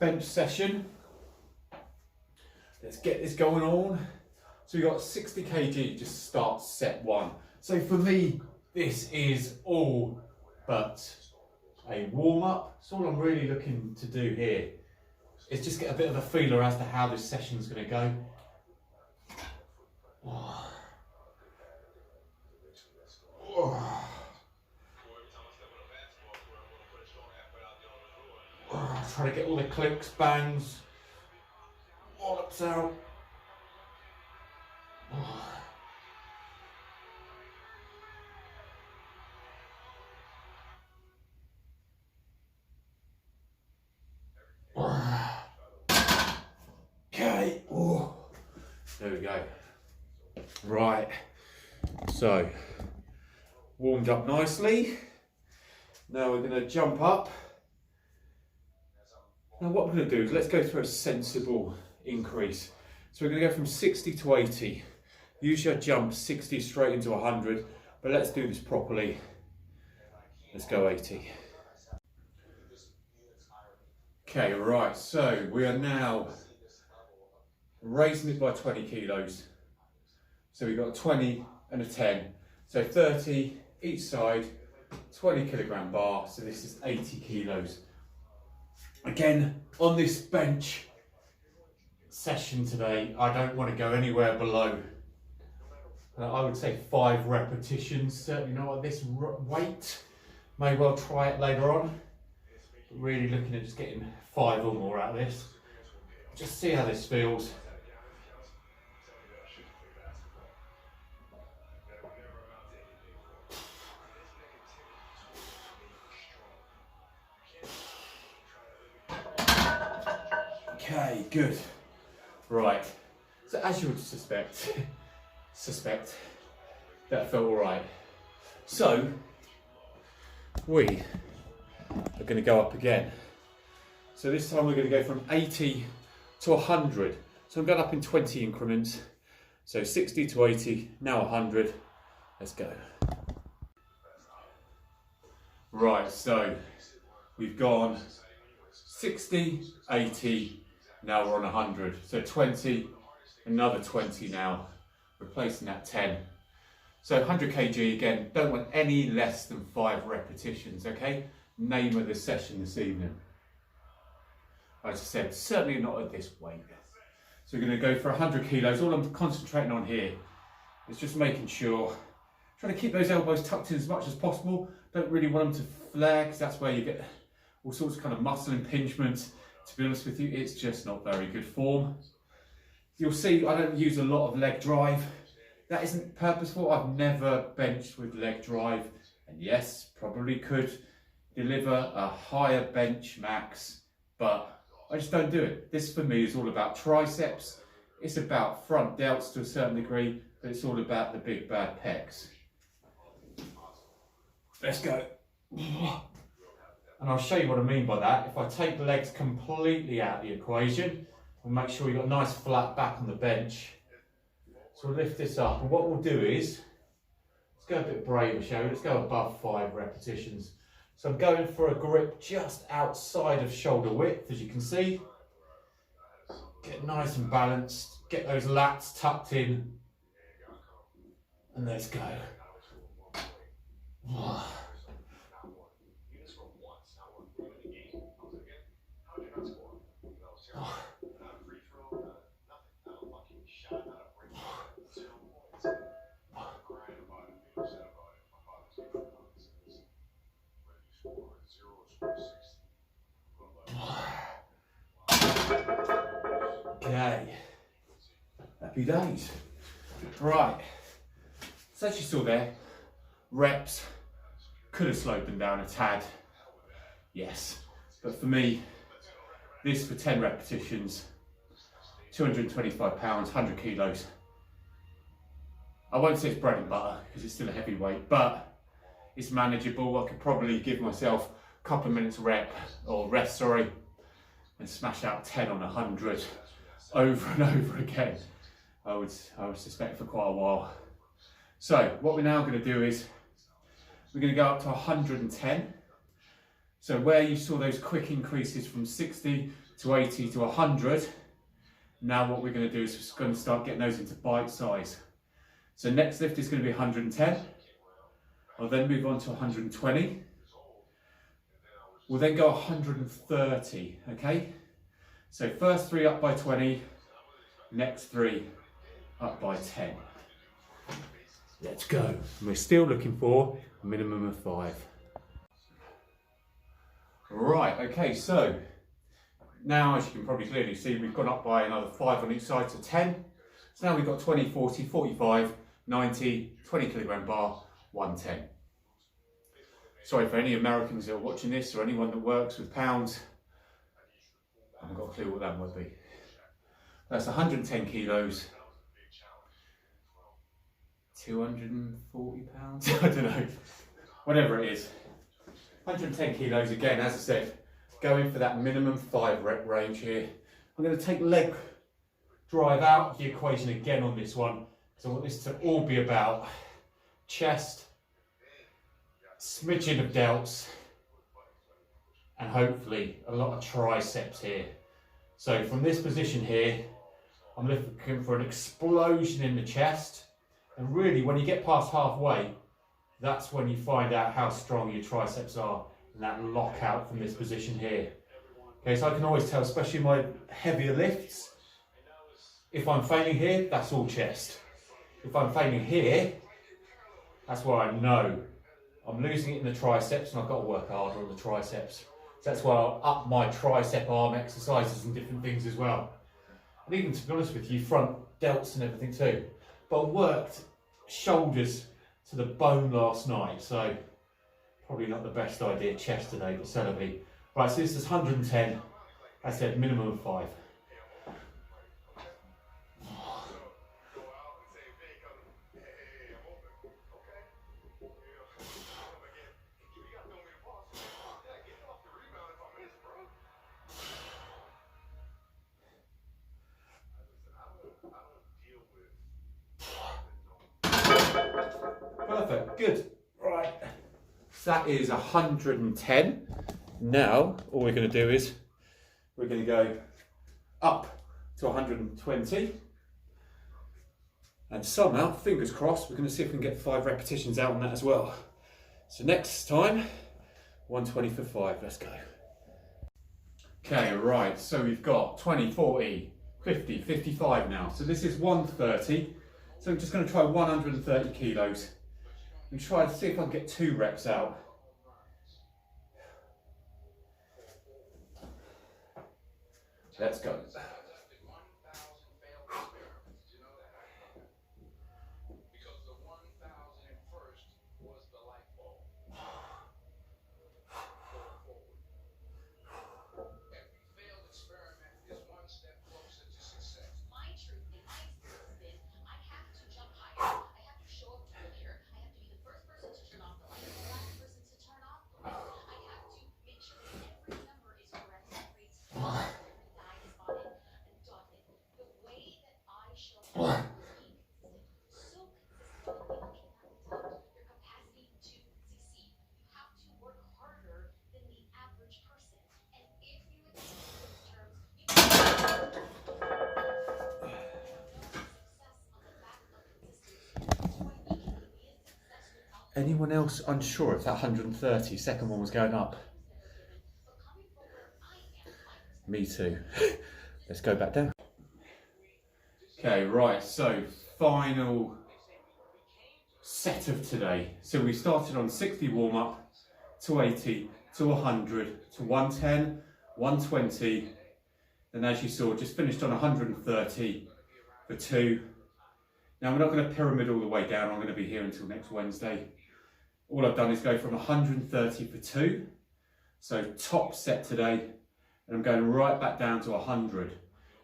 bench session. Let's get this going on. So we got 60 kg, just start set one. So for me, this is all but a warm up. So all I'm really looking to do here is just get a bit of a feeler as to how this session is going to go. Try to get all the clicks, bangs, wallops out. Okay, there we go. Right, so warmed up nicely. Now we're going to jump up. Now what we're going to do is let's go through a sensible increase. So we're going to go from 60 to 80. Usually I jump 60 straight into 100, but let's do this properly. Let's go 80. Okay, right, so we are now raising it by 20 kilos. So we've got a 20 and a 10. So 30 each side, 20 kilogram bar. So this is 80 kilos. Again, on this bench session today, I don't want to go anywhere below, I would say 5 repetitions, certainly not at this weight. May well try it later on. But really looking at just getting 5 or more out of this. Just see how this feels. Okay, good. Right, so as you would suspect, that felt all right. So, we are going to go up again. So this time we're going to go from 80 to 100. So I'm going up in 20 increments. So 60 to 80, now 100. Let's go. Right, so we've gone 60, 80, now we're on 100. So 20, another 20 now, replacing that 10. So 100 kg again, don't want any less than 5 repetitions, okay? Name of the session this evening. As I said, certainly not at this weight. So we're going to go for 100 kilos. All I'm concentrating on here is just making sure, trying to keep those elbows tucked in as much as possible. Don't really want them to flare, because that's where you get all sorts of kind of muscle impingement. To be honest with you, it's just not very good form. You'll see I don't use a lot of leg drive. That isn't purposeful. I've never benched with leg drive. And yes, probably could deliver a higher bench max, but I just don't do it. This for me is all about triceps. It's about front delts to a certain degree, but it's all about the big bad pecs. Let's go. And I'll show you what I mean by that. If I take the legs completely out of the equation, we'll make sure you've got a nice flat back on the bench. So we'll lift this up, and what we'll do is, let's go a bit braver, shall we? Let's go above 5 repetitions. So I'm going for a grip just outside of shoulder width, as you can see. Get nice and balanced, get those lats tucked in, and let's go. Okay, happy days. Right, so as you saw there, reps, could have slowed them down a tad, yes, but for me, this for 10 repetitions, 225 pounds, 100 kilos. I won't say it's bread and butter because it's still a heavy weight, but it's manageable. I could probably give myself a couple of minutes rest, and smash out 10 on 100 over and over again. I would suspect for quite a while. So what we're now going to do is we're going to go up to 110. So where you saw those quick increases from 60 to 80 to 100. Now what we're going to do is just going to start getting those into bite size. So next lift is going to be 110. I'll then move on to 120. We'll then go 130, okay? So first 3 up by 20, next 3 up by 10. Let's go. And we're still looking for a minimum of 5. Right, okay, so now as you can probably clearly see, we've gone up by another 5 on each side to 10. So now we've got 20, 40, 45, 90, 20 kilogram bar, 110. Sorry for any Americans that are watching this or anyone that works with pounds. I haven't got a clue what that would be. That's 110 kilos. 240 pounds? I don't know. Whatever it is. 110 kilos again, as I said, going for that minimum 5 rep range here. I'm going to take leg drive out of the equation again on this one, because I want this to all be about chest, smidgen of delts, and hopefully a lot of triceps here. So from this position here, I'm looking for an explosion in the chest, and really when you get past halfway, that's when you find out how strong your triceps are, and that lockout from this position here. Okay, so I can always tell, especially my heavier lifts, if I'm failing here, that's all chest. If I'm failing here, that's where I know I'm losing it in the triceps, and I've got to work harder on the triceps. So that's why I'll up my tricep arm exercises and different things as well. And even to be honest with you, front delts and everything too. But I worked shoulders to the bone last night, so probably not the best idea chest today, but celebrate. Right, so this is 110, I said minimum of 5. Perfect, good. Right, so that is 110. Now, all we're going to do is we're going to go up to 120. And somehow, fingers crossed, we're going to see if we can get 5 repetitions out on that as well. So next time, 120 for 5, let's go. Okay, right, so we've got 20, 40, 50, 55 now. So this is 130. So I'm just going to try 130 kilos and try to see if I can get 2 reps out. Let's go. Anyone else unsure if that 130 second one was going up? Me too. Let's go back down. Okay, right, so final set of today. So we started on 60 warm up, to 80, to 100, to 110, 120, and as you saw, just finished on 130 for 2. Now we're not going to pyramid all the way down, I'm going to be here until next Wednesday. All I've done is go from 130 for 2, so top set today, and I'm going right back down to 100.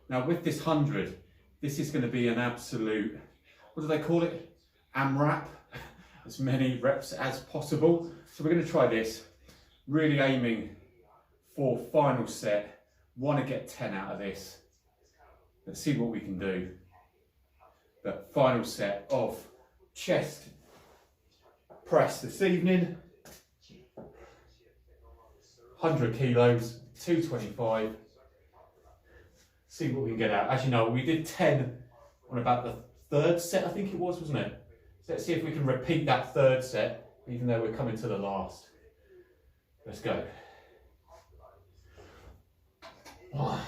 Now with this 100, this is going to be an absolute, what do they call it? AMRAP, as many reps as possible. So we're going to try this, really aiming for final set. Want to get 10 out of this. Let's see what we can do. But final set of chest press this evening. 100 kilos, 225. see what we can get out. Actually, no, we did 10 on about the third set, I think it was, wasn't it? So let's see if we can repeat that third set, even though we're coming to the last. Let's go. Oh.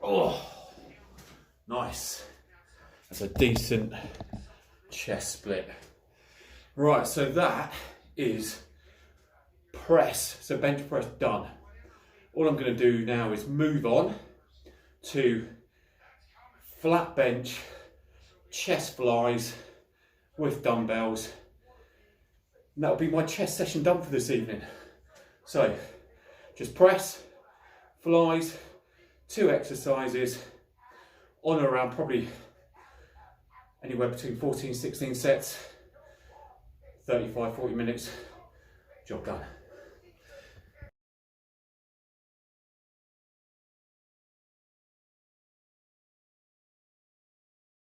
Oh, nice. That's a decent chest split. Right, so that is press, so bench press done. All I'm going to do now is move on to flat bench, chest flies with dumbbells. And that'll be my chest session done for this evening. So, just press, flies, 2 exercises, on or around probably anywhere between 14, 16 sets, 35, 40 minutes, job done.